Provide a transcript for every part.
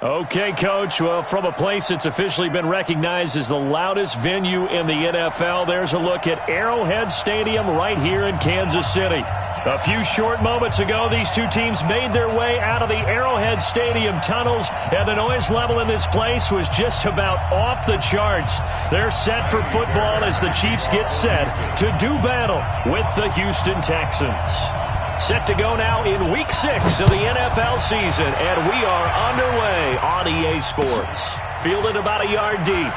Okay, Coach. Well, from a place that's officially been recognized as the loudest venue in the NFL, there's a look at Arrowhead Stadium right here in Kansas City. A few short moments ago, these two teams made their way out of the Arrowhead Stadium tunnels, and the noise level in this place was just about off the charts. They're set for football as the Chiefs get set to do battle with the Houston Texans. Set to go now in Week 6 of the NFL season, and we are underway on EA Sports. Fielded about a yard deep.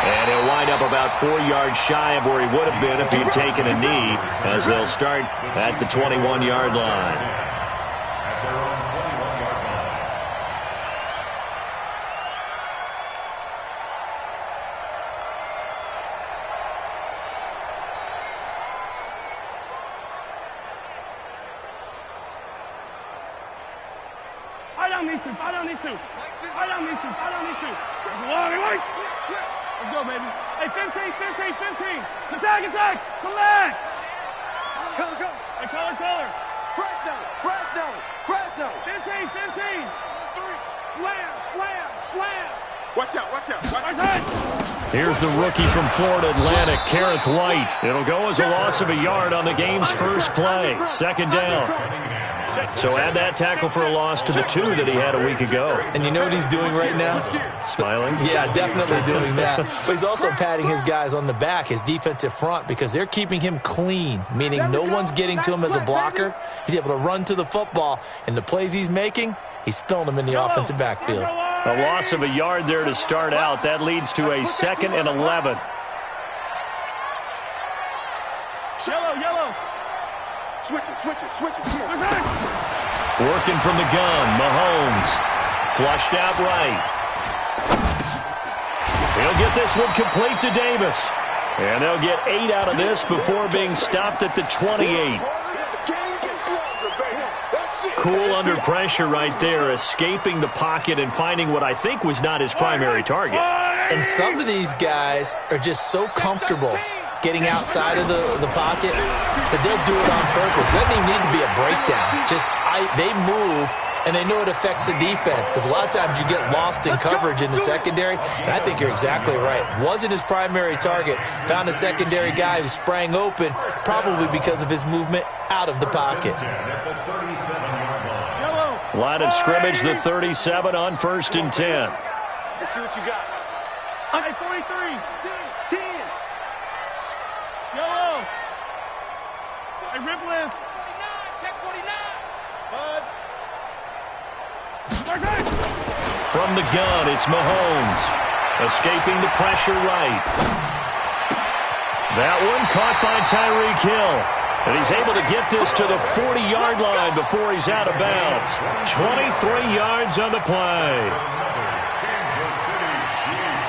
And he'll wind up about 4 yards shy of where he would have been if he had taken a knee, as they'll start at the 21-yard line. Let's go, baby. Hey, 15. Attack. Come back. Go. Hey, color. Fresno. 15. 3. Slam. Watch out. Here's the rookie from Florida Atlantic, Kerrith White. It'll go as a loss of a yard on the game's first play. Second down. So add that tackle for a loss to the 2 that he had a week ago. And you know what he's doing right now? Smiling? Yeah, definitely doing that. But he's also patting his guys on the back, his defensive front, because they're keeping him clean, meaning no one's getting to him as a blocker. He's able to run to the football, and the plays he's making, he's spilling them in the offensive backfield. A loss of a yard there to start out. That leads to a 2nd and 11. Yellow. Switch it. Working from the gun, Mahomes. Flushed out right. He'll get this one complete to Davis. And they'll get 8 out of this before being stopped at the 28. Cool under pressure right there, escaping the pocket and finding what I think was not his primary target. And some of these guys are just so comfortable getting outside of the pocket that they'll do it on purpose. It doesn't even need to be a breakdown. They move, and they know it affects the defense, because a lot of times you get lost in coverage in the secondary, and I think you're exactly right. Wasn't his primary target. Found a secondary guy who sprang open, probably because of his movement out of the pocket. Line of scrimmage, the 37 on 1st and 10. Let's see what you got. Okay, 43. 10. Yellow. Hey, rip list. 49. Check 49. Buds. From the gun, it's Mahomes. Escaping the pressure right. That one caught by Tyreek Hill. And he's able to get this to the 40-yard line before he's out of bounds. 23 yards on the play.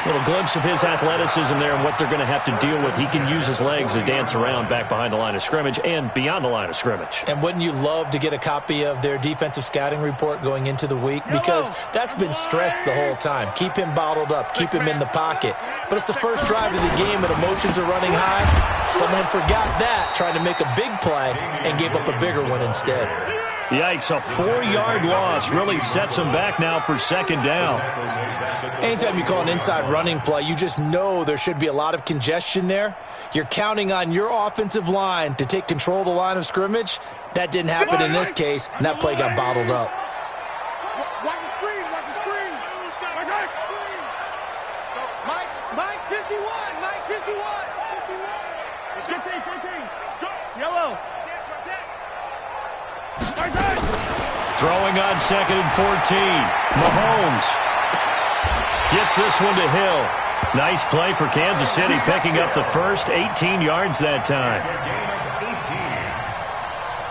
Little glimpse of his athleticism there and what they're going to have to deal with. He can use his legs to dance around back behind the line of scrimmage and beyond the line of scrimmage. And wouldn't you love to get a copy of their defensive scouting report going into the week? Because that's been stressed the whole time. Keep him bottled up. Keep him in the pocket. But it's the first drive of the game and emotions are running high. Someone forgot that, trying to make a big play and gave up a bigger one instead. Yikes, a 4-yard loss really sets him back now for 2nd down. Anytime you call an inside running play, you just know there should be a lot of congestion there. You're counting on your offensive line to take control of the line of scrimmage. That didn't happen in this case, and that play got bottled up. Watch the screen. Mike 51. 15. Yellow. Throwing on 2nd and 14. Mahomes gets this one to Hill. Nice play for Kansas City, picking up the first 18 yards that time.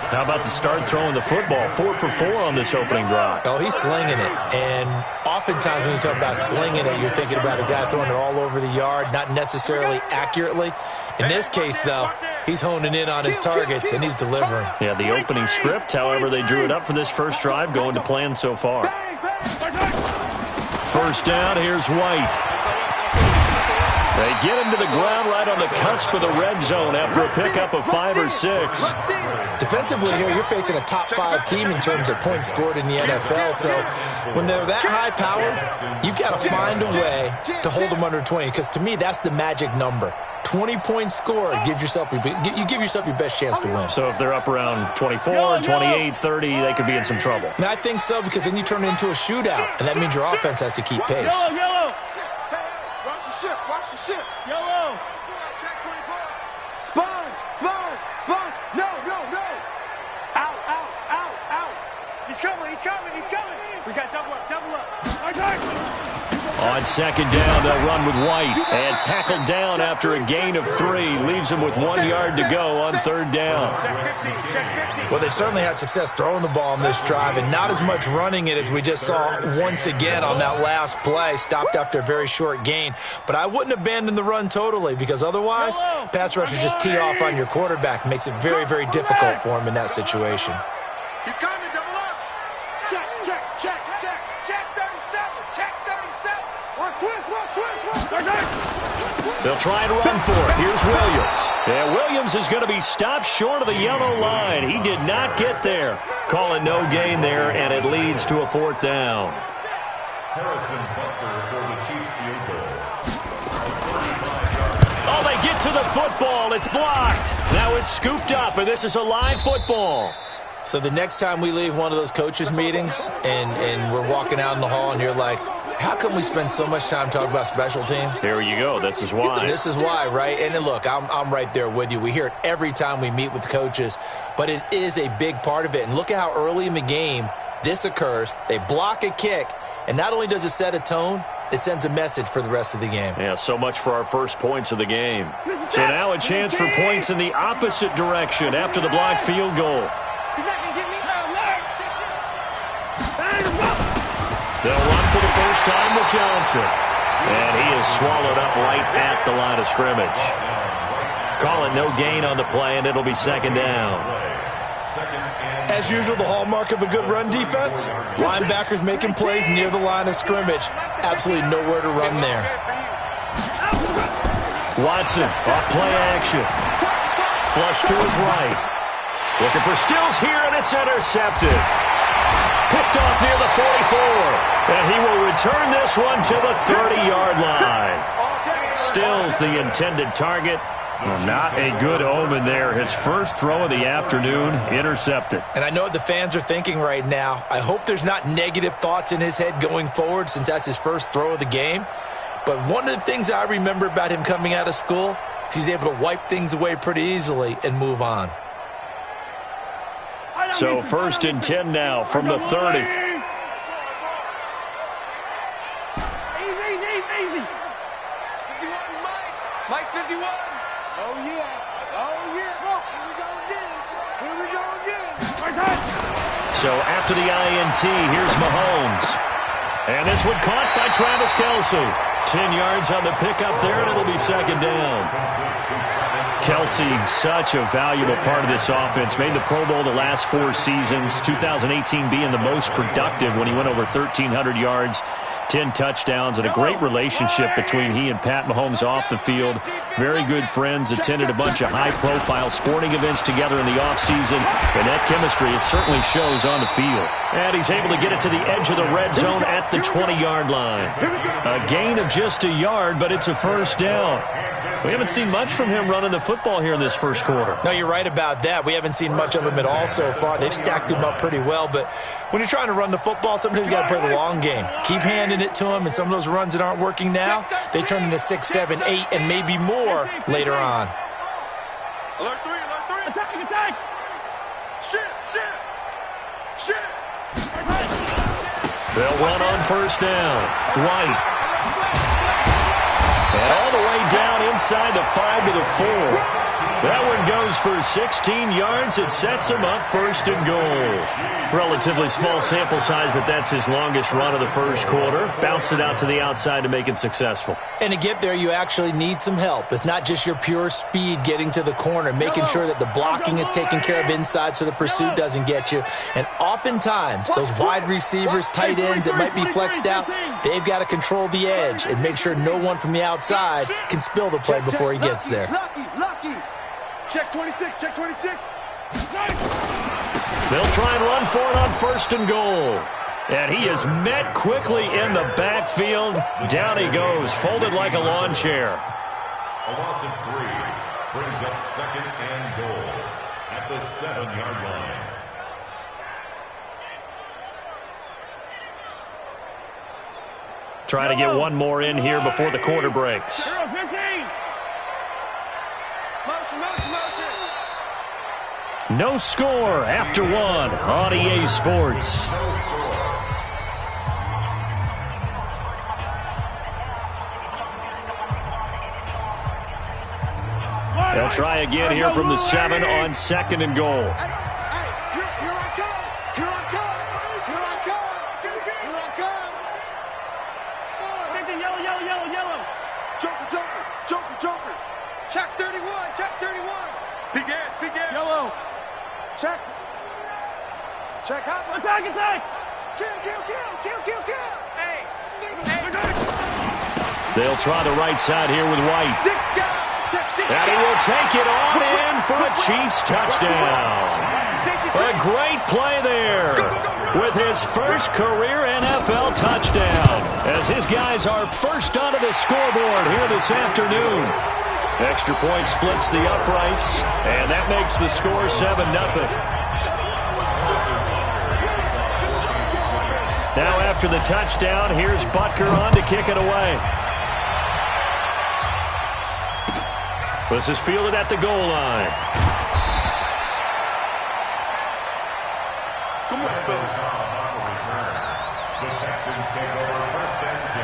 How about the start throwing the football? 4 for 4 on this opening drive. Oh, he's slinging it. And oftentimes when you talk about slinging it, you're thinking about a guy throwing it all over the yard, not necessarily accurately. In this case, though, he's honing in on his targets, and he's delivering. Yeah, the opening script, however, they drew it up for this first drive, going to plan so far. First down, here's White. They get him to the ground right on the cusp of the red zone after a pickup of 5 or 6. Defensively here, you're facing a top 5 team in terms of points scored in the NFL. So when they're that high-powered, you've got to find a way to hold them under 20. Because to me, that's the magic number. 20 points scored gives yourself you give yourself your best chance to win. So if they're up around 24, 28, 30, they could be in some trouble. And I think so, because then you turn it into a shootout, and that means your offense has to keep pace. Yellow. Watch the ship. Watch the ship. Yellow. Check 24. Sponge. No. Out. He's coming. We got double up. Attack. On second down, they'll run with White. And tackled down after a gain of 3. Leaves him with 1 yard to go on third down. Check 50. Well, they've certainly had success throwing the ball on this drive, and not as much running it as we just saw once again on that last play. Stopped after a very short gain. But I wouldn't abandon the run totally, because otherwise, pass rushers just tee off on your quarterback. Makes it very, very difficult for him in that situation. He's coming. Double up. Check. Check 37. Watch twist. They'll try and run for it. Here's Williams. And Williams is going to be stopped short of the yellow line. He did not get there. Calling no gain there, and it leads to a fourth down. Harrison Butker for the Chiefs field goal. Oh, they get to the football. It's blocked. Now it's scooped up, and this is a live football. So the next time we leave one of those coaches' meetings and we're walking out in the hall and you're like, how come we spend so much time talking about special teams? There you go. This is why. This is why, right? And look, I'm right there with you. We hear it every time we meet with coaches, but it is a big part of it. And look at how early in the game this occurs. They block a kick, and not only does it set a tone, it sends a message for the rest of the game. Yeah, so much for our first points of the game. So now a chance for points in the opposite direction after the blocked field goal. He's not going to get me. They'll run for the first time with Johnson. And he is swallowed up right at the line of scrimmage. Calling no gain on the play, and it'll be second down. As usual, the hallmark of a good run defense, linebackers making plays near the line of scrimmage. Absolutely nowhere to run there. Watson, off play action. Flush to his right. Looking for Stills here, and it's intercepted. Picked off near the 44. And he will return this one to the 30-yard line. Stills the intended target. Well, not a good omen there. His first throw of the afternoon, intercepted. And I know what the fans are thinking right now. I hope there's not negative thoughts in his head going forward, since that's his first throw of the game. But one of the things I remember about him coming out of school is he's able to wipe things away pretty easily and move on. So 1st and 10 now from the 30. Easy. Mike 51. Oh, yeah. Here we go again. So after the INT, here's Mahomes. And this one caught by Travis Kelce. 10 yards on the pickup there, and it'll be second down. Kelce, such a valuable part of this offense. Made the Pro Bowl the last 4 seasons. 2018 being the most productive when he went over 1,300 yards. 10 touchdowns, and a great relationship between he and Pat Mahomes off the field. Very good friends, attended a bunch of high-profile sporting events together in the offseason, and that chemistry, it certainly shows on the field. And he's able to get it to the edge of the red zone at the 20-yard line. A gain of just a yard, but it's a first down. We haven't seen much from him running the football here in this first quarter. No, you're right about that. We haven't seen much of him at all so far. They've stacked him up pretty well, but when you're trying to run the football, sometimes you got to play the long game. Keep handing it to him, and some of those runs that aren't working now, they turn into 6, 7, 8, and maybe more later on. Alert 3. Attack. Shit. They'll run on first down. White. And all the way down inside the 5 to the 4. That one goes for 16 yards. It sets him up first and goal. Relatively small sample size, but that's his longest run of the first quarter. Bounced it out to the outside to make it successful. And to get there, you actually need some help. It's not just your pure speed getting to the corner, making sure that the blocking is taken care of inside so the pursuit doesn't get you. And oftentimes, those wide receivers, tight ends that might be flexed out, they've got to control the edge and make sure no one from the outside can spill the play before he gets there. Lucky. Check 26, check 26. They'll try and run for it on first and goal. And he is met quickly in the backfield. Down he goes, folded like a lawn chair. A loss of 3 brings up second and goal at the 7-yard line. Trying to get one more in here before the quarter breaks. No score after one on EA Sports. They'll try again here from the 7 on second and goal. Here I come. Yellow. Joker. Check 31. Begin. Yellow. Check out. Attack. Kill. Hey. They'll try the right side here with White. And he will take it on in for a Chiefs touchdown. A great play there with his first career NFL touchdown as his guys are first onto the scoreboard here this afternoon. Extra point splits the uprights, and that makes the score 7-0. Now after the touchdown, here's Butker on to kick it away. This is fielded at the goal line. Come on, return. The Texans take over first and 10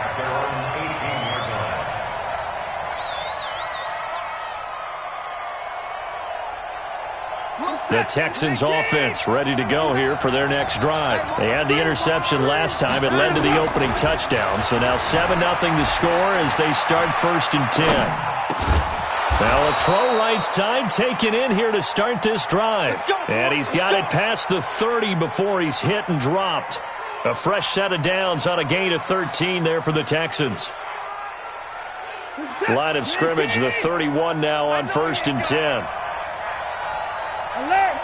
at their own 18-yard line. The Texans offense ready to go here for their next drive. They had the interception last time. It led to the opening touchdown. So now 7-0 to score as they start first and 10. Now a throw right side taken in here to start this drive. And he's got it past the 30 before he's hit and dropped. A fresh set of downs on a gain of 13 there for the Texans. Line of scrimmage, the 31 now on first and 10. Alert!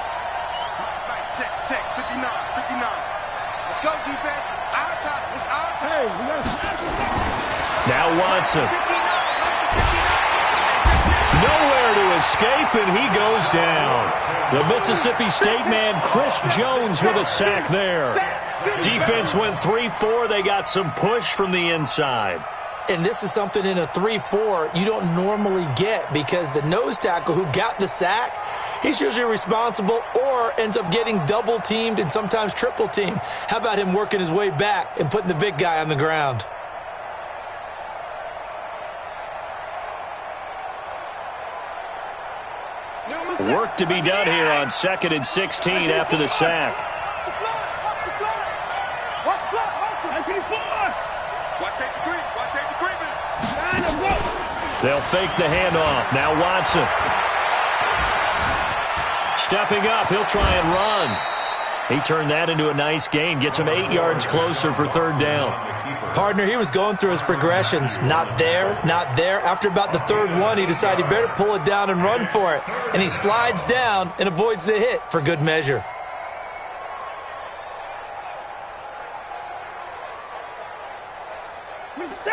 Check. 59. Let's go, defense. Our time. It's our time. Now Watson. Nowhere to escape, and he goes down. The Mississippi State man, Chris Jones, with a sack there. Defense went 3-4. They got some push from the inside. And this is something in a 3-4 you don't normally get because the nose tackle who got the sack, he's usually responsible or ends up getting double-teamed and sometimes triple-teamed. How about him working his way back and putting the big guy on the ground? Work to be done here on 2nd and 16 after the sack. They'll fake the handoff. Now Watson. Stepping up, he'll try and run. He turned that into a nice gain. Gets him 8 yards closer for third down. Partner, he was going through his progressions. Not there. After about the third one, he decided he better pull it down and run for it. And he slides down and avoids the hit for good measure.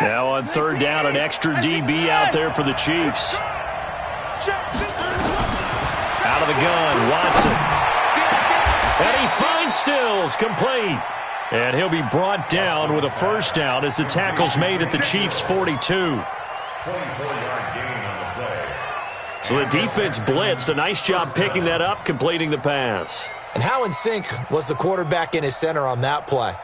Now on third down, an extra DB out there for the Chiefs. Out of the gun, Watson. And he finds Stills, complete. And he'll be brought down with a first down as the tackle's made at the Chiefs' 42. 24-yard gain on the play. So the defense blitzed. A nice job picking that up, completing the pass. And how in sync was the quarterback and his center on that play?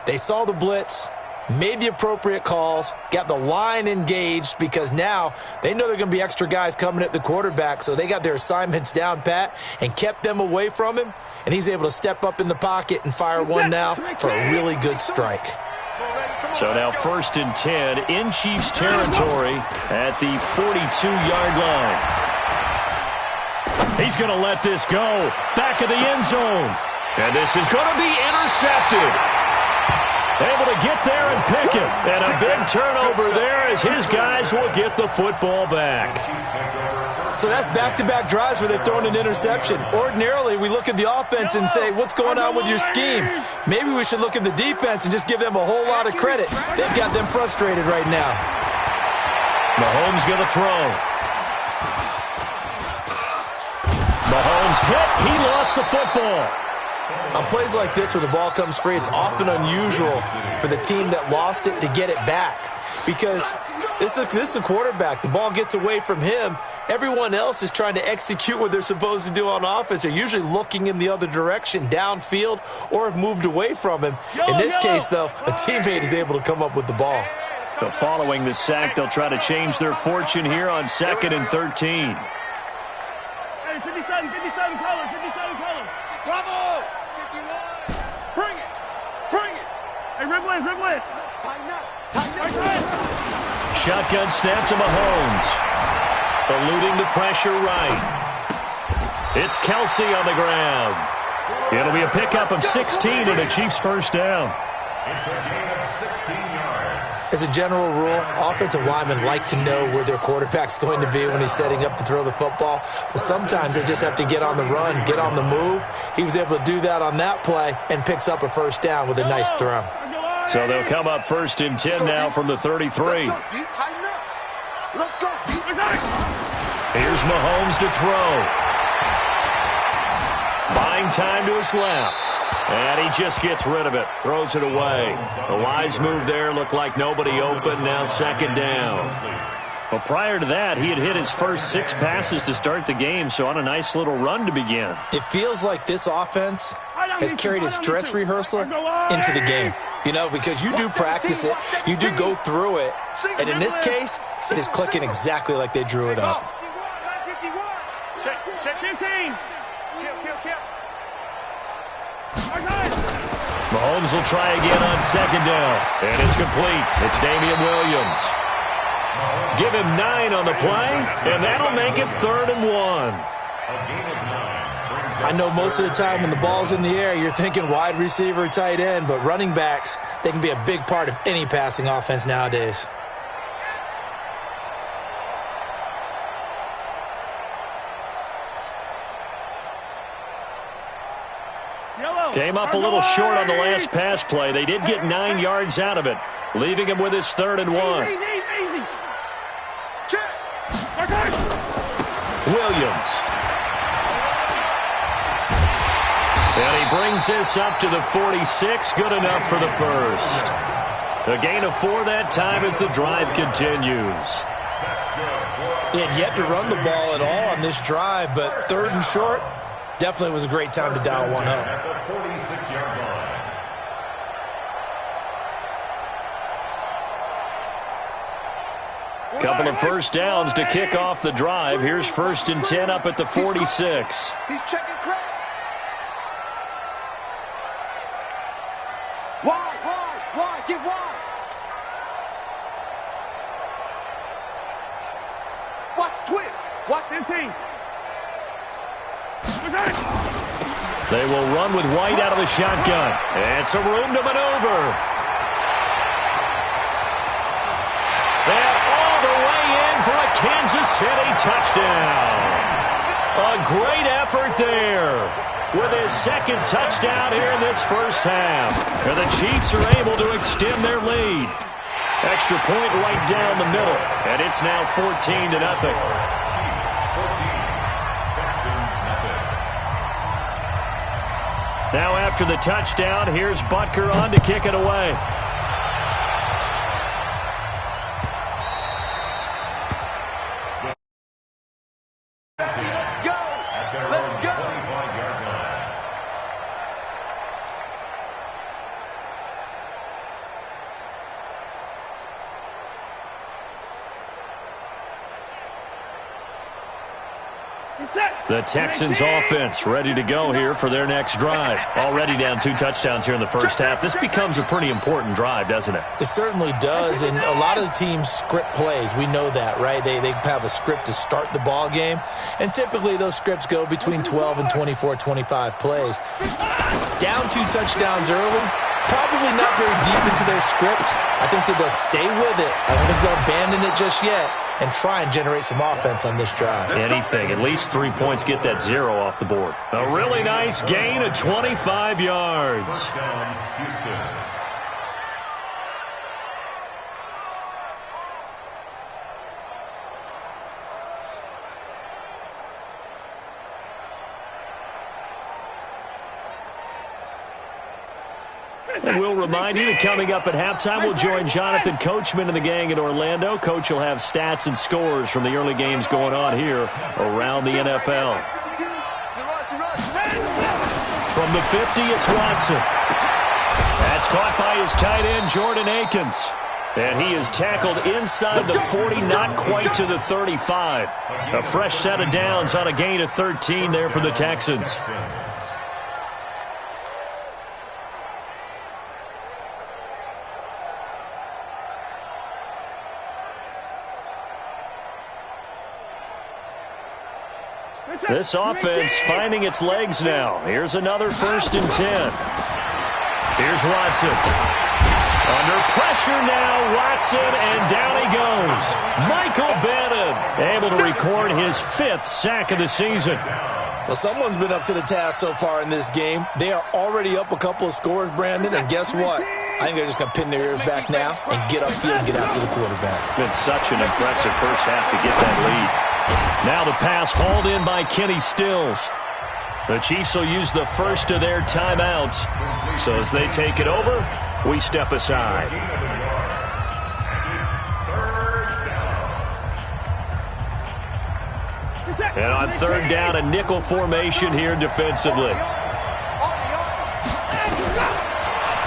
They saw the blitz. made the appropriate calls, got the line engaged because now they know they're going to be extra guys coming at the quarterback, so they got their assignments down pat and kept them away from him, and he's able to step up in the pocket and fire one now for a really good strike. So now 1st and 10 in Chiefs territory at the 42-yard line. He's going to let this go. Back of the end zone. And this is going to be intercepted. Able to get there and pick it. And a big turnover there as his guys will get the football back. So that's back-to-back drives where they've thrown an interception. Ordinarily, we look at the offense and say, what's going on with your scheme? Maybe we should look at the defense and just give them a whole lot of credit. They've got them frustrated right now. Mahomes going to throw. Mahomes hit. He lost the football. On plays like this where the ball comes free, it's often unusual for the team that lost it to get it back. Because this is the quarterback. The ball gets away from him. Everyone else is trying to execute what they're supposed to do on offense. They're usually looking in the other direction, downfield, or have moved away from him. In this case, though, a teammate is able to come up with the ball. So following the sack, they'll try to change their fortune here on 2nd and 13. Hey, 57 colors, 57 colors. Bravo! 51. Bring it. Bring it. Hey, riblet. Tighten up. Tighten up. Shotgun snap to Mahomes. Eluding the pressure right. It's Kelsey on the ground. It'll be a pickup of 16 and a Chiefs first down. It's a gain of 16 yards. As a general rule, offensive linemen like to know where their quarterback's going to be when he's setting up to throw the football. But sometimes they just have to get on the run, get on the move. He was able to do that on that play and picks up a first down with a nice throw. So they'll come up 1st and 10 now from the 33. Let's go deep. Tighten up. Let's go deep. Here's Mahomes to throw. Buying time to his left. And he just gets rid of it. Throws it away. The wise move there. Looked like nobody open. Now 2nd down. Well, prior to that, he had hit his first 6 passes to start the game, so on a nice little run to begin. It feels like this offense has carried its dress rehearsal into the game. You know, because you do practice it, you do go through it, and in this case, it is clicking exactly like they drew it up. Check 15. Kill. Mahomes will try again on 2nd down, and it's complete. It's Damian Williams. Give him 9 on the play, and that'll make it 3rd and 1. I know most of the time when the ball's in the air, you're thinking wide receiver, tight end, but running backs, they can be a big part of any passing offense nowadays. Came up a little short on the last pass play. They did get 9 yards out of it, leaving him with his 3rd and 1. Easy. Williams. And he brings this up to the 46. Good enough for the first. A gain of 4 that time as the drive continues. They had yet to run the ball at all on this drive, but 3rd and short definitely was a great time to dial one up. At the 46-yard line. Couple of first downs to kick off the drive. Here's 1st and 10 up at the 46. He's checking crack. Wide. Get wide. Watch twist. Watch 15. They will run with White out of the shotgun. And some room to maneuver. And all the way in for a Kansas City touchdown. A great effort there. With his 2nd touchdown here in this first half. And the Chiefs are able to extend their lead. Extra point right down the middle. And it's now 14-0. Now after the touchdown, here's Butker on to kick it away. The Texans offense ready to go here for their next drive. Already down 2 touchdowns here in the first half. This becomes a pretty important drive, doesn't it? It certainly does, and a lot of the teams script plays. We know that, right? They have a script to start the ball game, and typically those scripts go between 12 and 24, 25 plays. Down 2 touchdowns early, probably not very deep into their script. I think that they'll stay with it. I don't think they'll abandon it just yet and try and generate some offense on this drive. Anything. At least 3 points, get that 0 off the board. A really nice gain of 25 yards. First down, Houston. And we'll remind you that coming up at halftime, we'll join Jonathan Coachman and the gang in Orlando. Coach will have stats and scores from the early games going on here around the NFL. From the 50, it's Watson. That's caught by his tight end, Jordan Akins. And he is tackled inside the 40, not quite to the 35. A fresh set of downs on a gain of 13 there for the Texans. This offense finding its legs now. Here's another 1st and 10. Here's Watson. Under pressure now, Watson, and down he goes. Michael Bennett able to record his 5th sack of the season. Well, someone's been up to the task so far in this game. They are already up a couple of scores, Brandon, and guess what? I think they're just going to pin their ears back now and get upfield and get after the quarterback. Been such an impressive first half to get that lead. Now the pass hauled in by Kenny Stills. The Chiefs will use the first of their timeouts. So as they take it over, we step aside. And on 3rd down, a nickel formation here defensively.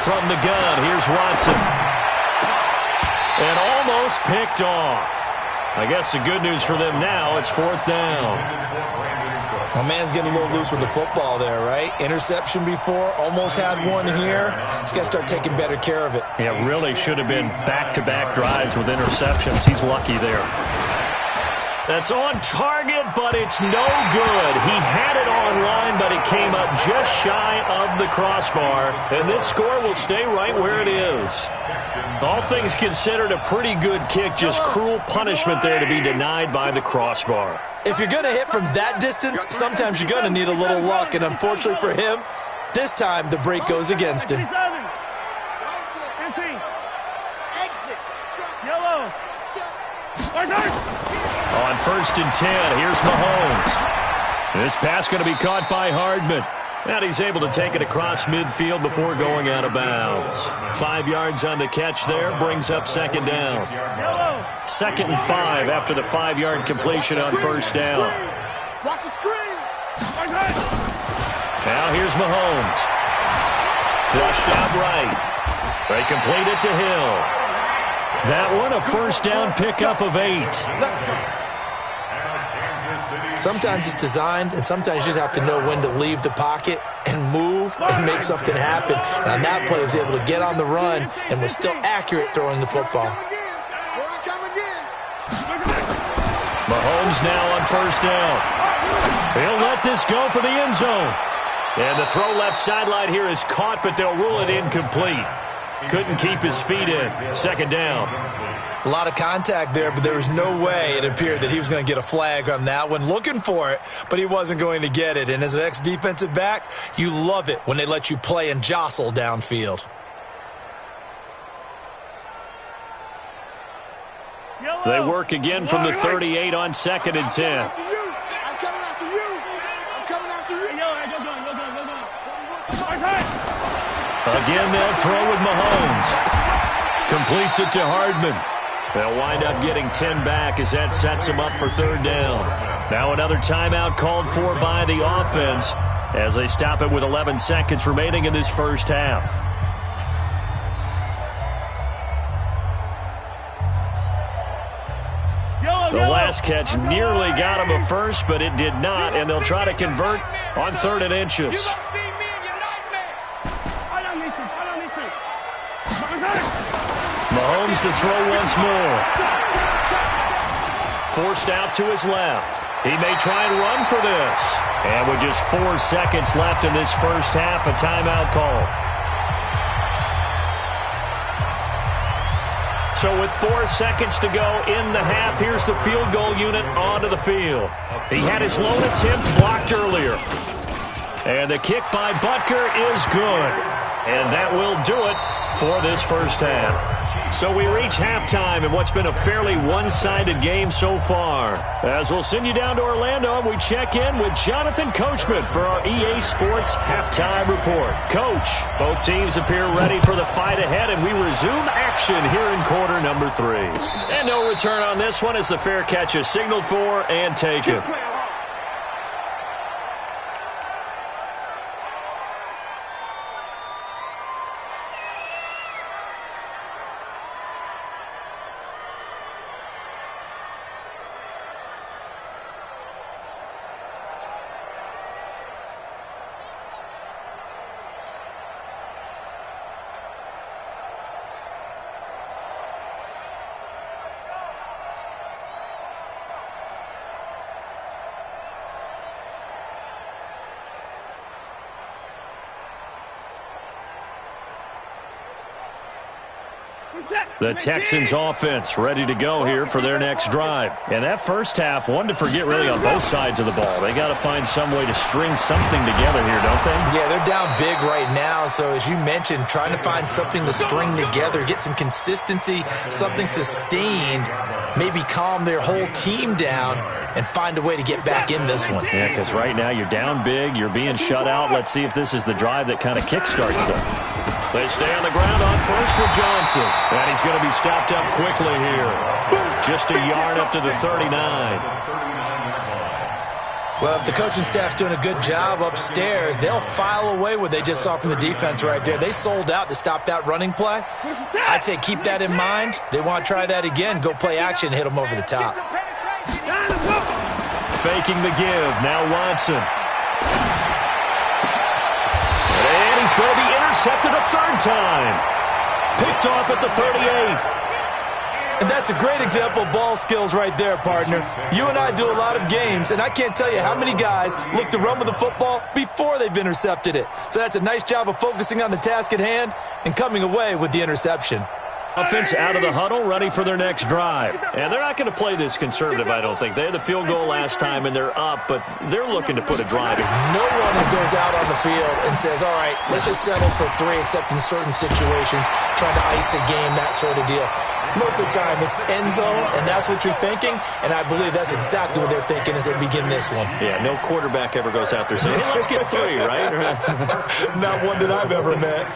From the gun, here's Watson. And almost picked off. I guess the good news for them now, it's 4th down. My man's getting a little loose with the football there, right? Interception before, almost had one here. He's got to start taking better care of it. Yeah, really should have been back-to-back drives with interceptions. He's lucky there. That's on target, but it's no good. He had it on line, but it came up just shy of the crossbar. And this score will stay right where it is. All things considered, a pretty good kick, just cruel punishment there to be denied by the crossbar. If you're going to hit from that distance, sometimes you're going to need a little luck. And unfortunately for him, this time the break goes against him. On 1st and 10, here's Mahomes. This pass going to be caught by Hardman. And he's able to take it across midfield before going out of bounds. 5 yards on the catch there, brings up 2nd down. 2nd and 5 after the 5-yard completion on 1st down. Watch the screen. Now here's Mahomes. Flushed out right. They complete it to Hill. That one a 1st down pickup of 8. Sometimes it's designed, and sometimes you just have to know when to leave the pocket and move and make something happen. And on that play, he was able to get on the run and was still accurate throwing the football. Mahomes now on 1st down. He'll let this go for the end zone. And the throw left sideline here is caught, but they'll rule it incomplete. Couldn't keep his feet in. 2nd down. A lot of contact there, but there was no way it appeared that he was going to get a flag on that one. Looking for it, but he wasn't going to get it. And as an ex-defensive back, you love it when they let you play and jostle downfield. They work again from the 38 on 2nd and 10. I'm coming after you. I'm coming after you. Again, they'll throw with Mahomes. Completes it to Hardman. They'll wind up getting 10 back as that sets them up for 3rd down. Now another timeout called for by the offense as they stop it with 11 seconds remaining in this first half. The last catch nearly got him a first, but it did not, and they'll try to convert on 3rd and inches. Mahomes to throw once more. Forced out to his left. He may try and run for this. And with just 4 seconds left in this first half, a timeout call. So with 4 seconds to go in the half, here's the field goal unit onto the field. He had his lone attempt blocked earlier. And the kick by Butker is good. And that will do it for this first half. So we reach halftime in what's been a fairly one-sided game so far. As we'll send you down to Orlando, we check in with Jonathan Coachman for our EA Sports Halftime Report. Coach, both teams appear ready for the fight ahead, and we resume action here in quarter number 3. And no return on this one as the fair catch is signaled for and taken. The Texans offense ready to go here for their next drive. And that first half, one to forget really on both sides of the ball. They got to find some way to string something together here, don't they? Yeah, they're down big right now. So as you mentioned, trying to find something to string together, get some consistency, something sustained, maybe calm their whole team down and find a way to get back in this one. Yeah, because right now you're down big, you're being shut out. Let's see if this is the drive that kind of kickstarts them. They stay on the ground on first with Johnson. And he's going to be stopped up quickly here. Just a yard up to the 39. Well, if the coaching staff's doing a good job upstairs, they'll file away what they just saw from the defense right there. They sold out to stop that running play. I'd say keep that in mind. They want to try that again. Go play action, hit them over the top. Faking the give. Now Watson. And he's going to be intercepted a third time. Picked off at the 38. And that's a great example of ball skills right there, partner. You and I do a lot of games, and I can't tell you how many guys look to run with the football before they've intercepted it. So that's a nice job of focusing on the task at hand and coming away with the interception. Offense out of the huddle, ready for their next drive. And they're not going to play this conservative, I don't think. They had the field goal last time, and they're up, but they're looking to put a drive in. No one goes out on the field and says, all right, let's just settle for 3, except in certain situations, trying to ice a game, that sort of deal. Most of the time, it's end zone, and that's what you're thinking, and I believe that's exactly what they're thinking as they begin this one. Yeah, no quarterback ever goes out there saying, hey, let's get 3, right? Not one that I've ever met.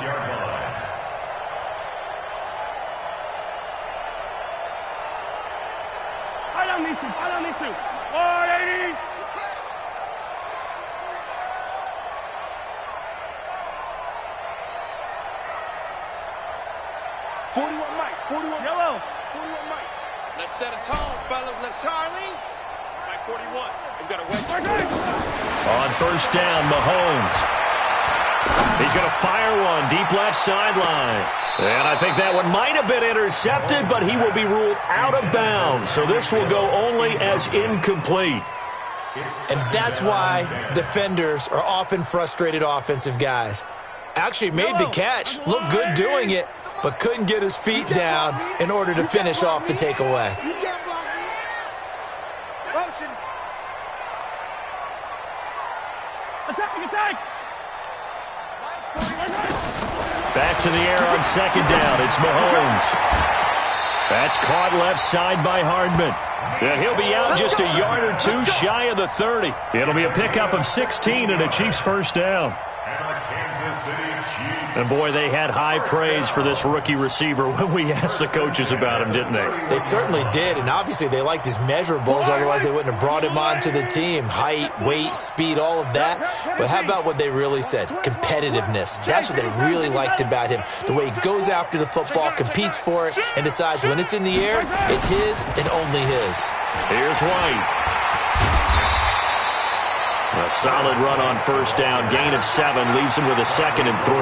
I don't need to. 180. Yellow. 41 Mike. Let's set a tone, fellas. Let's Charlie. Mike 41. We've got to wait. On first down, Mahomes. He's going to fire one deep left sideline. And I think that one might have been intercepted, but he will be ruled out of bounds. So this will go only as incomplete. And that's why defenders are often frustrated offensive guys. Actually made the catch, looked good doing it, but couldn't get his feet down in order to finish off the takeaway. You can't block me. Motion. Attack. Back to the air on second down. It's Mahomes. That's caught left side by Hardman. And he'll be out just a yard or two shy of the 30. It'll be a pickup of 16 and a Chiefs first down. And the Kansas And, boy, they had high praise for this rookie receiver when we asked the coaches about him, didn't they? They certainly did, and obviously they liked his measurables. Otherwise, they wouldn't have brought him onto the team. Height, weight, speed, all of that. But how about what they really said? Competitiveness. That's what they really liked about him. The way he goes after the football, competes for it, and decides when it's in the air, it's his and only his. Here's White. A solid run on first down. Gain of 7 leaves him with a 2nd and 3.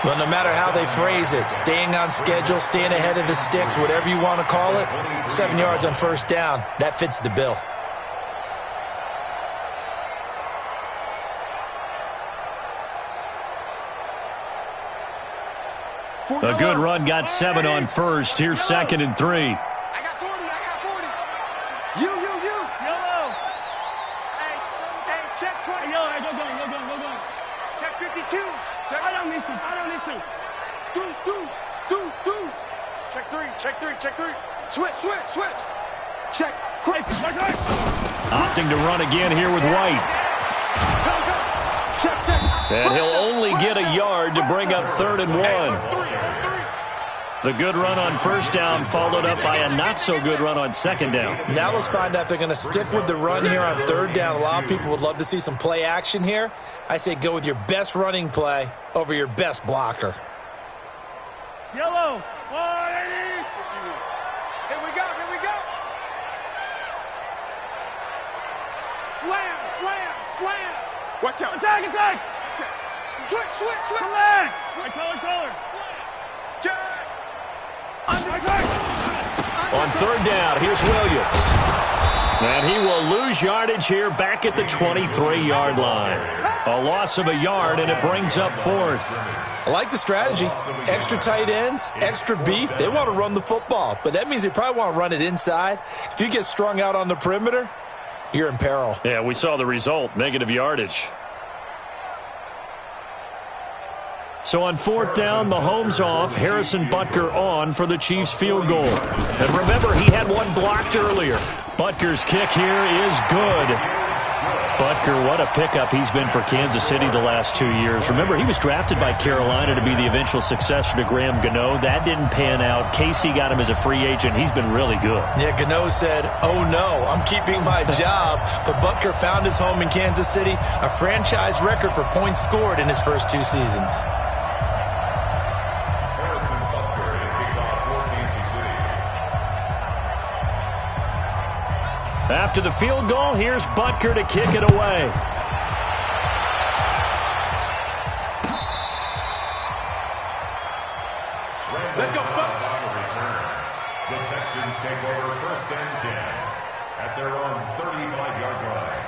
Well, no matter how they phrase it, staying on schedule, staying ahead of the sticks, whatever you want to call it, 7 yards on first down, that fits the bill. A good run got 7 on first. Here's 2nd and 3. I got 40. You. Yellow. Hey, check 20. Yellow, hey, go. Check 52. Check. I don't need to. Deuce. Check 3. Switch. Check. Hey, right. Opting to run again here with White. Check. And he'll only get a yard to bring up 3rd and 1. The good run on first down followed up by a not-so-good run on 2nd down. Now let's find out if they're going to stick with the run here on 3rd down. A lot of people would love to see some play action here. I say go with your best running play over your best blocker. Yellow. 180. Here we go. Slam. Watch out. Attack. Switch. Come back. Right, color. Check. On 3rd down, here's Williams. And he will lose yardage here back at the 23-yard line. A loss of a yard, and it brings up 4th. I like the strategy. Extra tight ends, extra beef. They want to run the football, but that means they probably want to run it inside. If you get strung out on the perimeter, you're in peril. Yeah, we saw the result, negative yardage. So on 4th down, Mahomes off, Harrison Butker on for the Chiefs field goal. And remember, he had one blocked earlier. Butker's kick here is good. Butker, what a pickup he's been for Kansas City the last 2 years. Remember, he was drafted by Carolina to be the eventual successor to Graham Gano. That didn't pan out. Casey got him as a free agent. He's been really good. Yeah, Gano said, oh no, I'm keeping my job. But Butker found his home in Kansas City, a franchise record for points scored in his first 2 seasons. After the field goal, here's Butker to kick it away. Let's go, The Texans take over 1st and 10 at their own 35-yard line.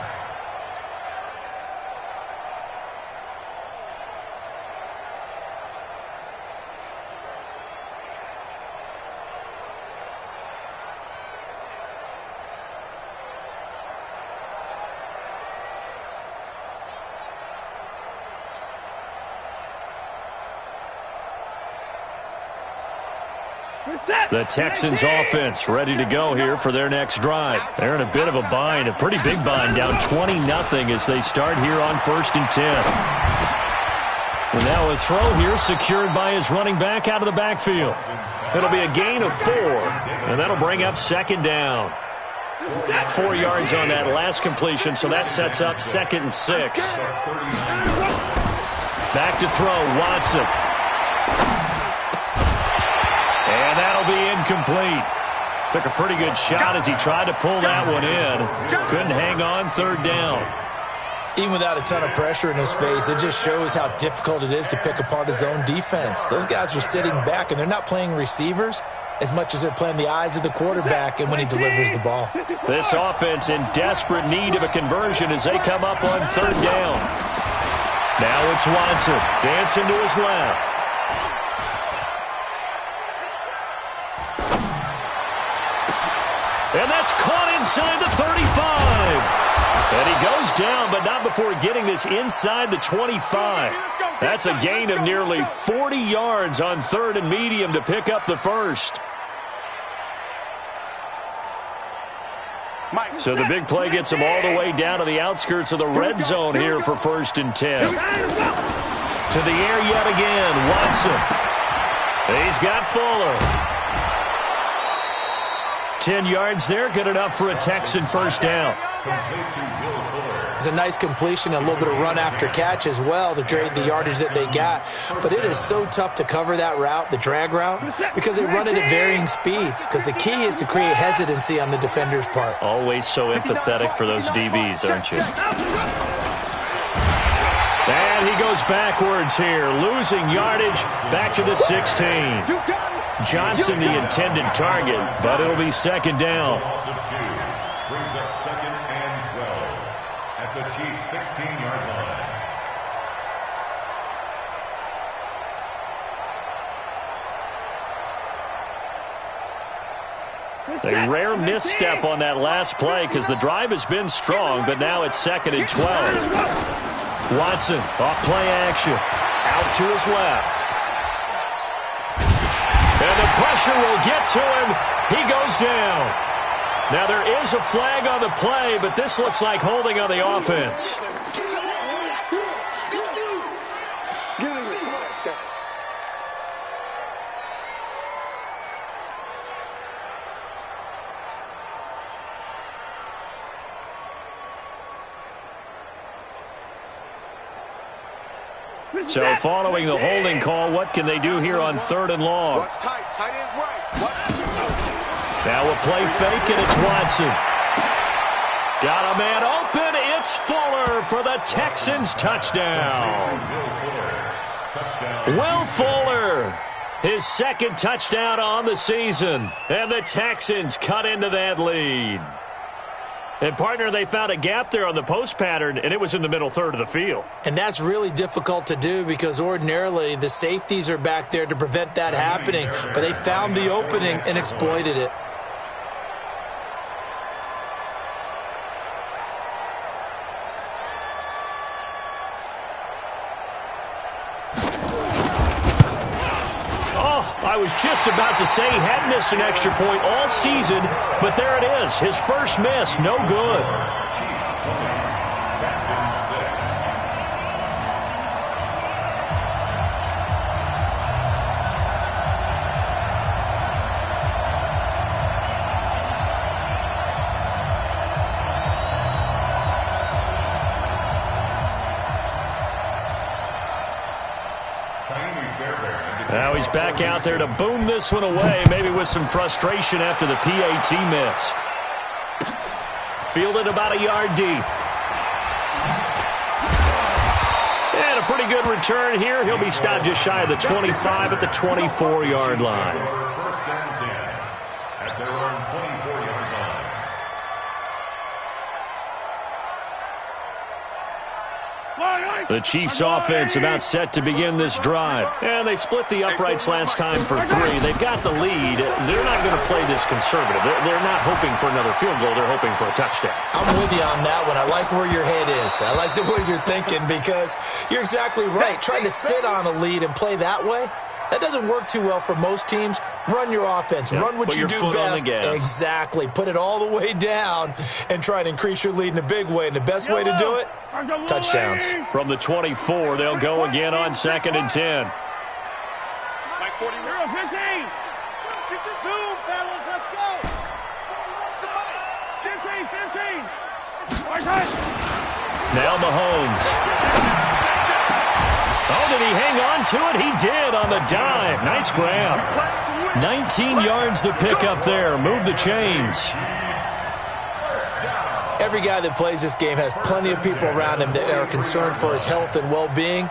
The Texans offense ready to go here for their next drive. They're in a bit of a bind, a pretty big bind, down 20-0 as they start here on 1st and 10. And now a throw here secured by his running back out of the backfield. It'll be a gain of 4, and that'll bring up 2nd down. 4 yards on that last completion, so that sets up 2nd and 6. Back to throw, Watson. And that'll be incomplete. Took a pretty good shot as he tried to pull that one in. Couldn't hang on 3rd down. Even without a ton of pressure in his face, it just shows how difficult it is to pick apart his own defense. Those guys are sitting back, and they're not playing receivers as much as they're playing the eyes of the quarterback and when he delivers the ball. This offense in desperate need of a conversion as they come up on 3rd down. Now it's Watson dancing to his left. And that's caught inside the 35. And he goes down, but not before getting this inside the 25. That's a gain of nearly 40 yards on 3rd and medium to pick up the first. So the big play gets him all the way down to the outskirts of the red zone here for 1st and 10. To the air yet again. Watson. He's got Fuller. 10 yards there. Good enough for a Texan first down. It's a nice completion, a little bit of run after catch as well to create the yardage that they got. But it is so tough to cover that route, the drag route, because they run it at varying speeds. Because the key is to create hesitancy on the defender's part. Always so empathetic for those DBs, aren't you? And he goes backwards here, losing yardage back to the 16. Johnson the intended target, but it'll be second down. Brings up second and 12 at the Chiefs' 16-yard line. A rare misstep on that last play because the drive has been strong, but now it's second and 12. Watson off play action, out to his left. And the pressure will get to him. He goes down. Now there is a flag on the play, but this looks like holding on the offense. So following the holding call, what can they do here on 3rd and long? Now a play fake, and it's Watson. Got a man open. It's Fuller for the Texans touchdown. Will Fuller, his second touchdown on the season. And the Texans cut into that lead. And, partner, they found a gap there on the post pattern, and it was in the middle third of the field. And that's really difficult to do because ordinarily the safeties are back there to prevent that happening. But they found the opening and exploited it. I was just about to say he had missed an extra point all season, but there it is. His first miss, no good. Now he's back out there to boom this one away, maybe with some frustration after the PAT miss. Fielded about a yard deep. And a pretty good return here. He'll be stopped just shy of the 25 at the 24-yard line. First and 10 at their own 24-yard line. The Chiefs offense about set to begin this drive. And they split the uprights last time for 3. They've got the lead. They're not going to play this conservative. They're not hoping for another field goal. They're hoping for a touchdown. I'm with you on that one. I like where your head is. I like the way you're thinking because you're exactly right. Trying to sit on a lead and play that way, that doesn't work too well for most teams. Run your offense. Run what you do best. Exactly. Put it all the way down and try and increase your lead in a big way. And the best way to do it, touchdowns. From the 24, they'll go again on 2nd and 10. Like 40, 15. Get your zoom, fellas. Let's go. 15. Now Mahomes. Oh, did he hang on to it? He did on the dive. Nice grab. 19 yards the pickup there. Move the chains. Every guy that plays this game has plenty of people around him that are concerned for his health and well-being.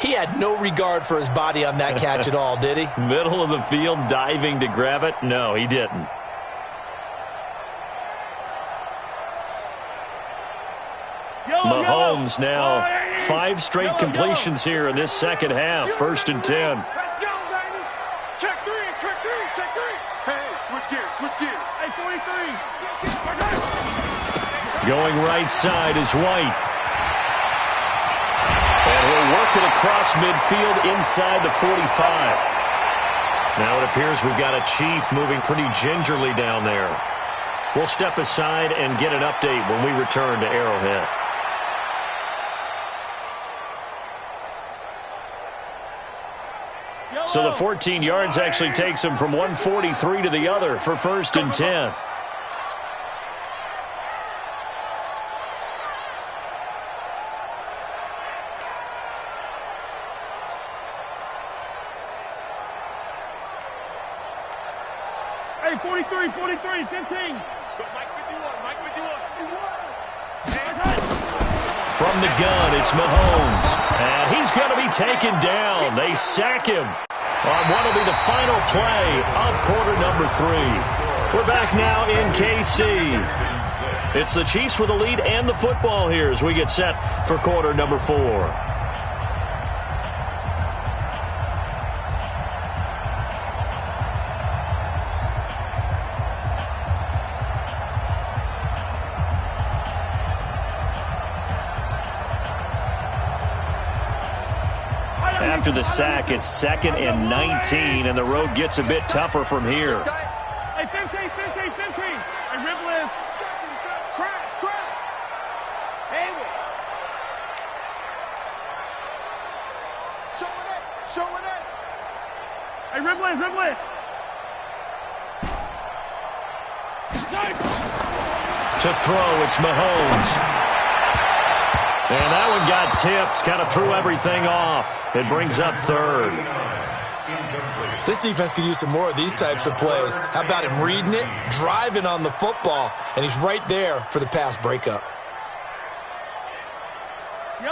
He had no regard for his body on that catch at all, did he? Middle of the field, diving to grab it? No, he didn't. Mahomes now 5 straight completions here in this second half. 1st and 10. Let's go, baby. Check 3. Hey, switch gears. Hey, 43. Going right side is White. And he'll work it across midfield inside the 45. Now it appears we've got a Chief moving pretty gingerly down there. We'll step aside and get an update when we return to Arrowhead. So the 14 yards actually takes him from 143 to the other for 1st and 10. Hey, 43, 15. From the gun, it's Mahomes. And he's going to be taken down. They sack him on what will be the final play of quarter number 3. We're back now in KC. It's the Chiefs with the lead and the football here as we get set for quarter number 4. After the sack, it's 2nd and 19, and the road gets a bit tougher from here. Hey, 15. Hey, Ripley. Crash. Hayward. Showing it. Hey, Ripley. To throw, it's Mahomes. And that one got tipped, kind of threw everything off. It brings up 3rd. This defense could use some more of these types of plays. How about him reading it, driving on the football, and he's right there for the pass breakup.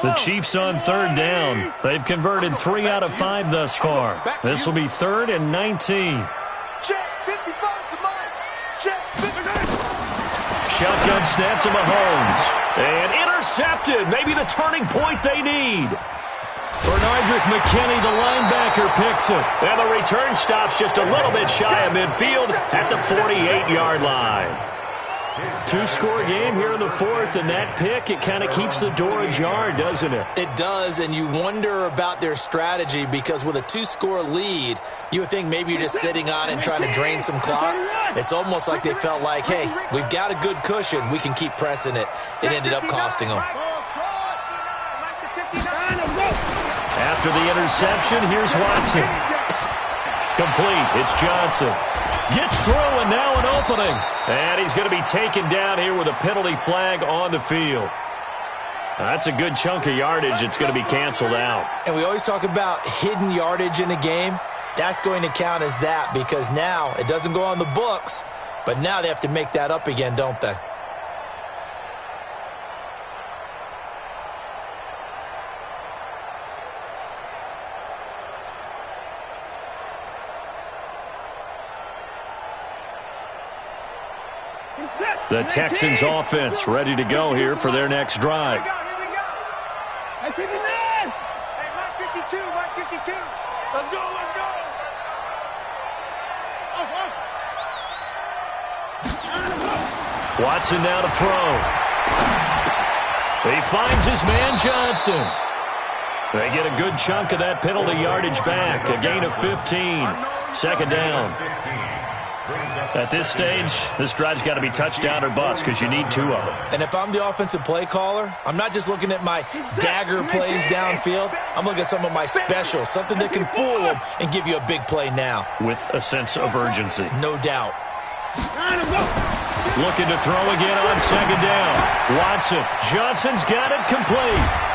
The Chiefs on 3rd down. They've converted 3 out of 5 thus far. This will be 3rd and 19. Check, 55 to mine. Check, 55. Shotgun snap to Mahomes. And intercepted. Maybe the turning point they need. Bernardrick McKinney, the linebacker, picks it. And the return stops just a little bit shy of midfield at the 48-yard line. 2-score game here in the 4th, and that pick, it kind of keeps the door ajar, doesn't it? It does, and you wonder about their strategy because with a 2-score lead, you would think maybe you're just sitting on it and trying to drain some clock. It's almost like they felt like, hey, we've got a good cushion. We can keep pressing it. It ended up costing them. After the interception, here's Watson. Complete. It's Johnson. Gets through, and now an opening. And he's going to be taken down here with a penalty flag on the field. That's a good chunk of yardage. It's going to be canceled out. And we always talk about hidden yardage in a game. That's going to count as that because now it doesn't go on the books, but now they have to make that up again, don't they? The Texans offense ready to go here for their next drive. Here we go. Hey, 59. Hey, Mark 52. Let's go. Watson now to throw. He finds his man Johnson. They get a good chunk of that penalty yardage back. A gain of 15. 2nd down. At this stage, this drive's got to be touchdown or bust because you need 2 of them. And if I'm the offensive play caller, I'm not just looking at my dagger plays downfield. I'm looking at some of my specials, something that can fool them and give you a big play now. With a sense of urgency. No doubt. Looking to throw again on 2nd down. Watson. Johnson's got it complete.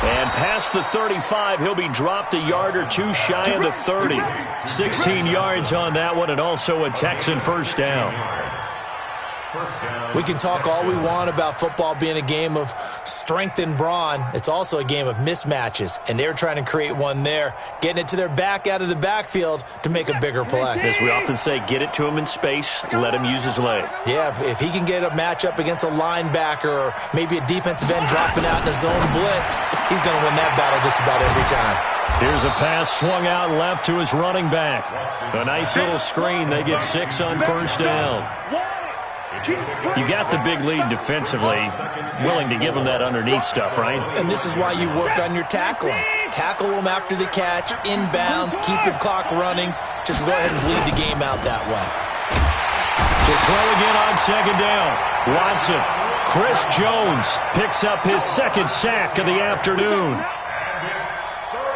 And past the 35, he'll be dropped a yard or 2 shy of the 30. 16 yards on that one, and also a Texan 1st down. We can talk all we want about football being a game of strength and brawn. It's also a game of mismatches, and they're trying to create one there, getting it to their back out of the backfield to make a bigger play. As we often say, get it to him in space, let him use his leg. Yeah, if he can get a matchup against a linebacker or maybe a defensive end dropping out in a zone blitz, he's going to win that battle just about every time. Here's a pass swung out left to his running back. A nice little screen. They get 6 on 1st down. You got the big lead defensively, willing to give them that underneath stuff, right? And this is why you work on your tackling. Tackle them after the catch, inbounds, keep the clock running. Just go ahead and bleed the game out that way. To throw again on 2nd down. Watson. Chris Jones picks up his 2nd sack of the afternoon.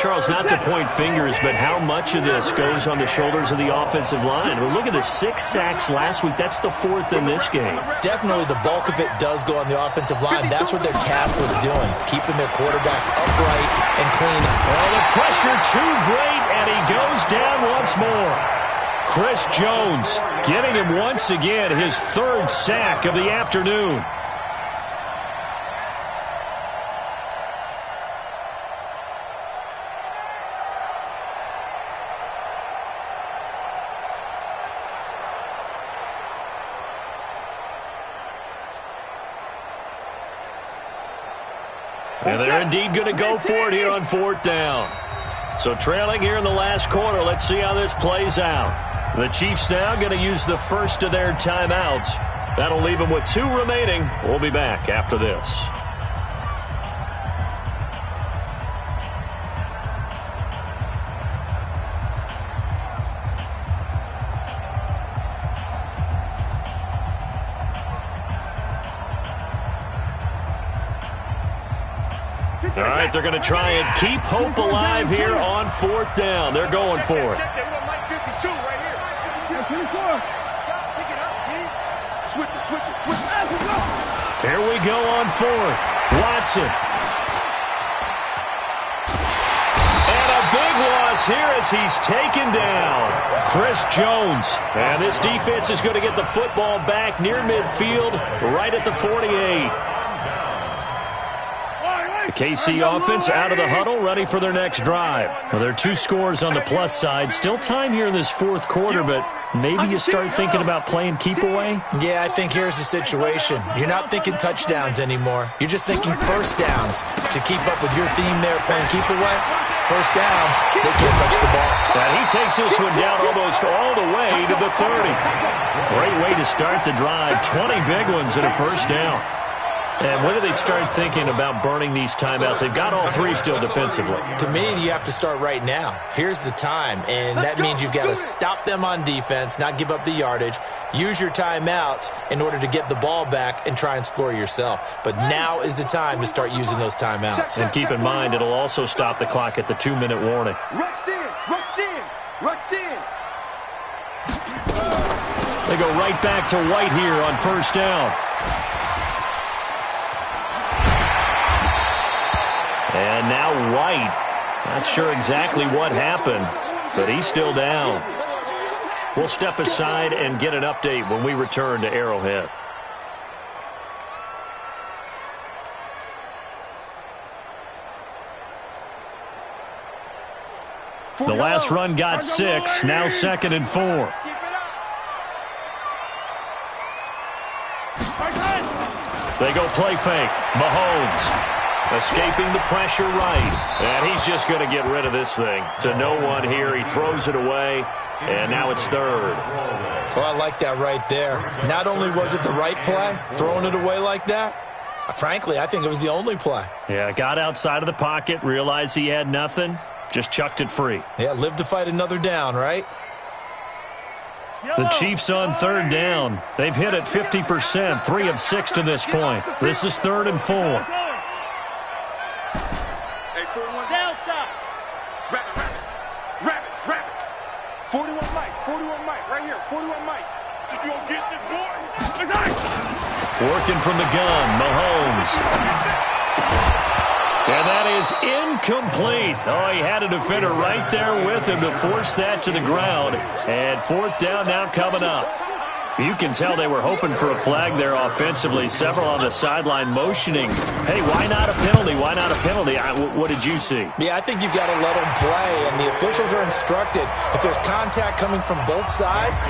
Charles, not to point fingers, but how much of this goes on the shoulders of the offensive line? Well, look at the 6 sacks last week. That's the 4th in this game. Definitely the bulk of it does go on the offensive line. That's what they're tasked with doing, keeping their quarterback upright and clean. Well, the pressure too great, and he goes down once more. Chris Jones getting him once again his 3rd sack of the afternoon. And they're indeed going to go for it here on 4th down. So trailing here in the last quarter. Let's see how this plays out. The Chiefs now going to use the first of their timeouts. That'll leave them with 2 remaining. We'll be back after this. All right, they're going to try and keep hope alive here on 4th down. They're going for it. Here we go on 4th. Watson. And a big loss here as he's taken down. Chris Jones. And this defense is going to get the football back near midfield, right at the 48. The KC offense out of the huddle, ready for their next drive. Well, there are 2 scores on the plus side. Still time here in this 4th quarter, but maybe you start thinking about playing keep away? Yeah, I think here's the situation. You're not thinking touchdowns anymore. You're just thinking first downs. To keep up with your theme there, playing keep away, first downs, they can't touch the ball. And he takes this one down almost all the way to the 30. Great way to start the drive. 20 big ones and a first down. And when do they start thinking about burning these timeouts? They've got all 3 still defensively. To me, you have to start right now. Here's the time, and that means you've got to stop them on defense, not give up the yardage, use your timeouts in order to get the ball back and try and score yourself. But now is the time to start using those timeouts. And keep in mind, it'll also stop the clock at the 2-minute warning. Rush in, rush in, rush in. They go right back to White here on first down. And now White, not sure exactly what happened, but he's still down. We'll step aside and get an update when we return to Arrowhead. The last run got 6, now 2nd and 4. They go play fake. Mahomes. Escaping the pressure right. And he's just going to get rid of this thing. To no one here. He throws it away. And now it's 3rd. Well, I like that right there. Not only was it the right play, throwing it away like that, frankly, I think it was the only play. Yeah, got outside of the pocket, realized he had nothing, just chucked it free. Yeah, live to fight another down, right? The Chiefs on 3rd down. They've hit it 50%, 3 of 6 to this point. This is 3rd and 4. Hey, 41 Delta. Wrap it. 41 Mike, right here. 41 Mike. You gonna get this boy? Working from the gun, Mahomes. And that is incomplete. Oh, he had a defender right there with him to force that to the ground. And 4th down now coming up. You can tell they were hoping for a flag there offensively. Several on the sideline motioning. Hey, why not a penalty? Why not a penalty? What did you see? Yeah, I think you've got to let them play, and the officials are instructed. If there's contact coming from both sides,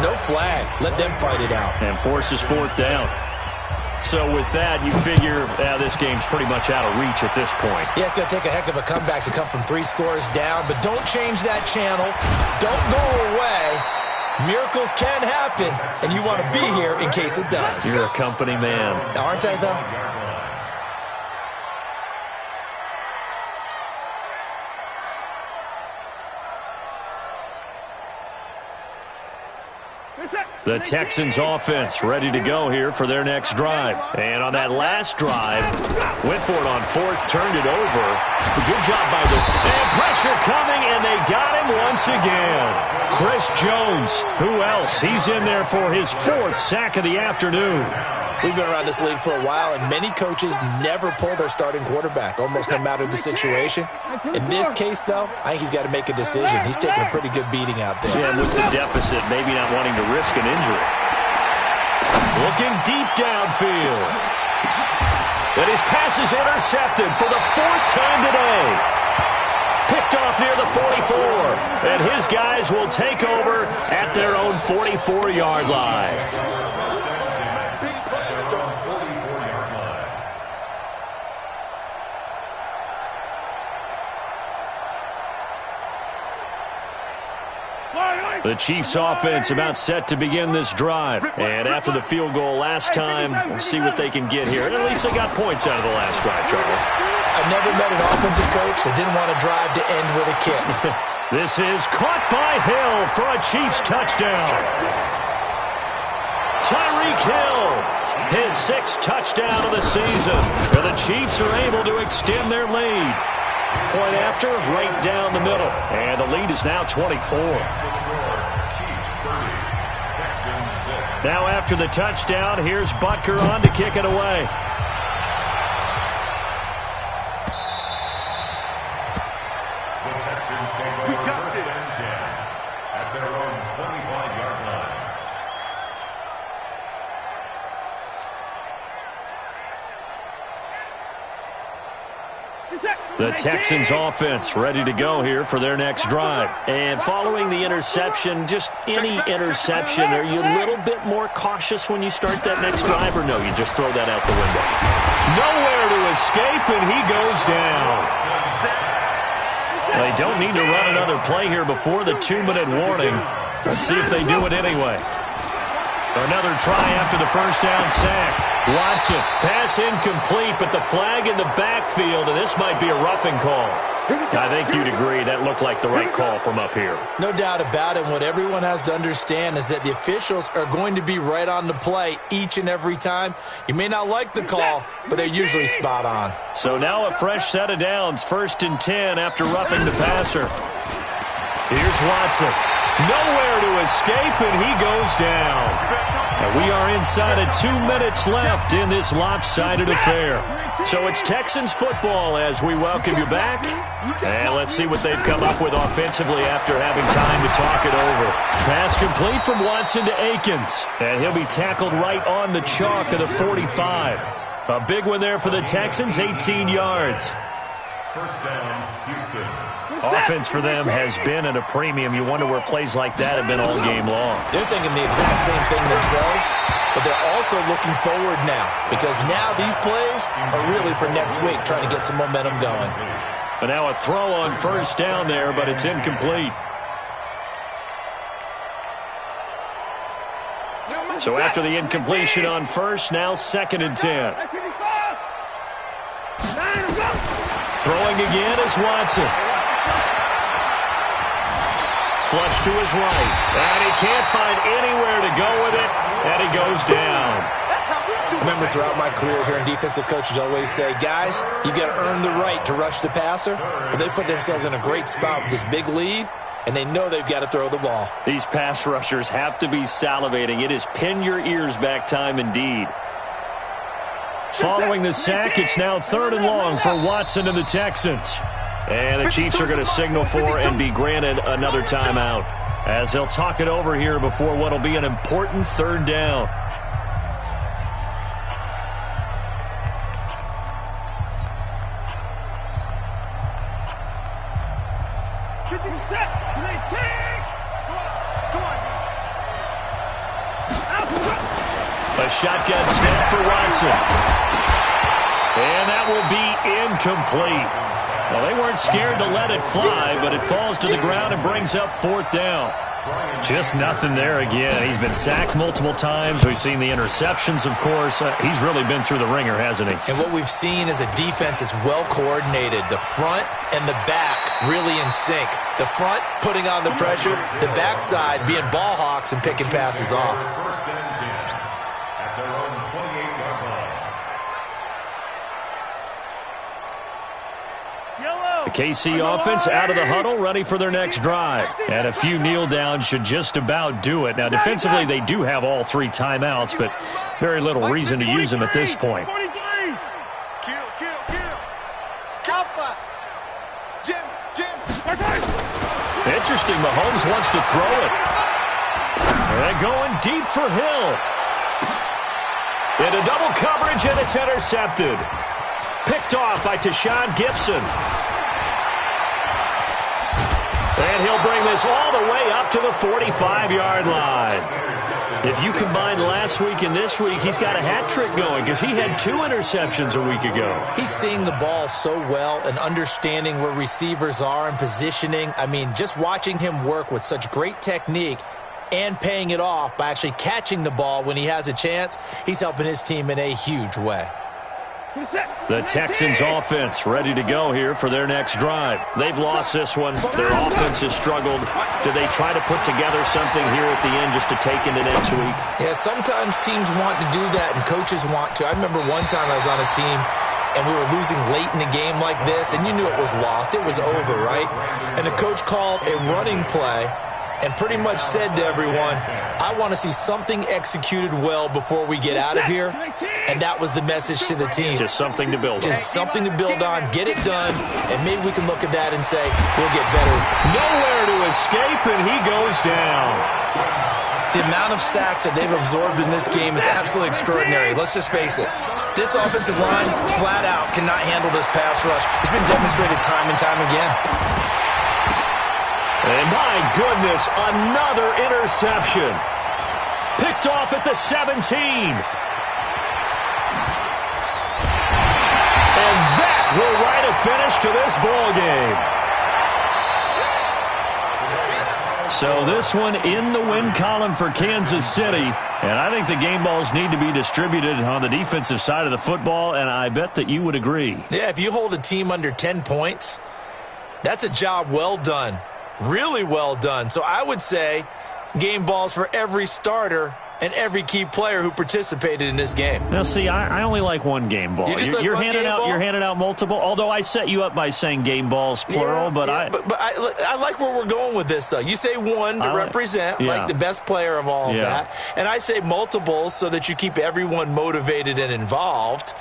no flag. Let them fight it out. And forces 4th down. So with that, you figure this game's pretty much out of reach at this point. Yeah, it's going to take a heck of a comeback to come from 3 scores down, but don't change that channel. Don't go away. Miracles can happen, and you want to be here in case it does. You're a company man. Aren't I, though? The Texans offense ready to go here for their next drive. And on that last drive, went for it on fourth, turned it over. Good job by the... And pressure coming, and they got him once again. Chris Jones, who else? He's in there for his fourth sack of the afternoon. We've been around this league for a while, and many coaches never pull their starting quarterback, almost no matter the situation. In this case, though, I think he's got to make a decision. He's taking a pretty good beating out there. Yeah, with the deficit, maybe not wanting to risk an injury. Looking deep downfield. And his pass is intercepted for the fourth time today. Picked off near the 44. And his guys will take over at their own 44-yard line. The Chiefs offense about set to begin this drive. And after the field goal last time, we'll see what they can get here. And at least they got points out of the last drive, Charles. I've never met an offensive coach that didn't want to drive to end with a kick. This is caught by Hill for a Chiefs touchdown. Tyreek Hill, his sixth touchdown of the season. And the Chiefs are able to extend their lead. Point after, right down the middle. And the lead is now 24. Now after the touchdown, here's Butker on to kick it away. The Texans take over first and 10 at their own 25-yard line. The Texans offense ready to go here for their next drive. And following the interception, just any interception, are you a little bit more cautious when you start that next drive, or no, you just throw that out the window? Nowhere to escape, and he goes down. They don't need to run another play here before the 2-minute warning. Let's see if they do it anyway. Another try after the first down sack. Watson, pass incomplete, but the flag in the backfield, and this might be a roughing call. I think you'd agree that looked like the right call from up here. No doubt about it. What everyone has to understand is that the officials are going to be right on the play each and every time. You may not like the call, but they're usually spot on. So now a fresh set of downs, 1st and 10 after roughing the passer. Here's Watson. Nowhere to escape, and he goes down. And we are inside of 2 minutes left in this lopsided affair. So it's Texans football as we welcome you back. And let's see what they've come up with offensively after having time to talk it over. Pass complete from Watson to Akins. And he'll be tackled right on the chalk of the 45. A big one there for the Texans, 18 yards. First down, Houston. Offense for them has been at a premium. You wonder where plays like that have been all game long. They're thinking the exact same thing themselves, but they're also looking forward now because now these plays are really for next week, trying to get some momentum going. But now a throw on first down there, but it's incomplete. So after the incompletion on first, now 2nd and 10. Throwing again is Watson. Flush to his right. And he can't find anywhere to go with it. And he goes down. I remember throughout my career hearing defensive coaches always say, guys, you got to earn the right to rush the passer. But they put themselves in a great spot with this big lead, and they know they've got to throw the ball. These pass rushers have to be salivating. It is pin your ears back time indeed. Following the sack, it's now 3rd and long for Watson and the Texans. And the Chiefs are going to signal for and be granted another timeout as they'll talk it over here before what will be an important 3rd down. A shotgun snap for Watson. And that will be incomplete. Well, they weren't scared to let it fly, but it falls to the ground and brings up 4th down. Just nothing there again. He's been sacked multiple times. We've seen the interceptions, of course. He's really been through the ringer, hasn't he? And what we've seen is a defense is well coordinated. The front and the back really in sync. The front putting on the pressure, the backside being ball hawks and picking passes off. First and 10 at their own 28-yard line. The KC offense out of the huddle, ready for their next drive. And a few kneel downs should just about do it. Now, defensively, they do have all 3 timeouts, but very little reason to use them at this point. Kill. Alpha. Jim. Interesting, Mahomes wants to throw it. And going deep for Hill. Into double coverage, and it's intercepted. Picked off by Tashawn Gibson. And he'll bring this all the way up to the 45-yard line. If you combine last week and this week, he's got a hat trick going because he had 2 interceptions a week ago. He's seeing the ball so well and understanding where receivers are and positioning. I mean, just watching him work with such great technique and paying it off by actually catching the ball when he has a chance, he's helping his team in a huge way. The Texans offense ready to go here for their next drive. They've lost this one. Their offense has struggled. Do they try to put together something here at the end just to take into next week? Yeah, sometimes teams want to do that and coaches want to. I remember one time I was on a team and we were losing late in the game like this, and you knew it was lost. It was over, right? And the coach called a running play and pretty much said to everyone, I want to see something executed well before we get out of here. And that was the message to the team. Just something to build on. Just something to build on, get it done, and maybe we can look at that and say, we'll get better. Nowhere to escape, and he goes down. The amount of sacks that they've absorbed in this game is absolutely extraordinary. Let's just face it. This offensive line, flat out, cannot handle this pass rush. It's been demonstrated time and time again. And my goodness, another interception. Picked off at the 17. And that will write a finish to this ball game. So this one in the win column for Kansas City. And I think the game balls need to be distributed on the defensive side of the football, and I bet that you would agree. Yeah, if you hold a team under 10 points, that's a job well done. Really well done. So I would say game balls for every starter and every key player who participated in this game. Now, see, I only like one game ball. You're handing out multiple. Although I set you up by saying game balls plural, but I like where we're going with this. Though you say one to represent like the best player of all of that, and I say multiples so that you keep everyone motivated and involved.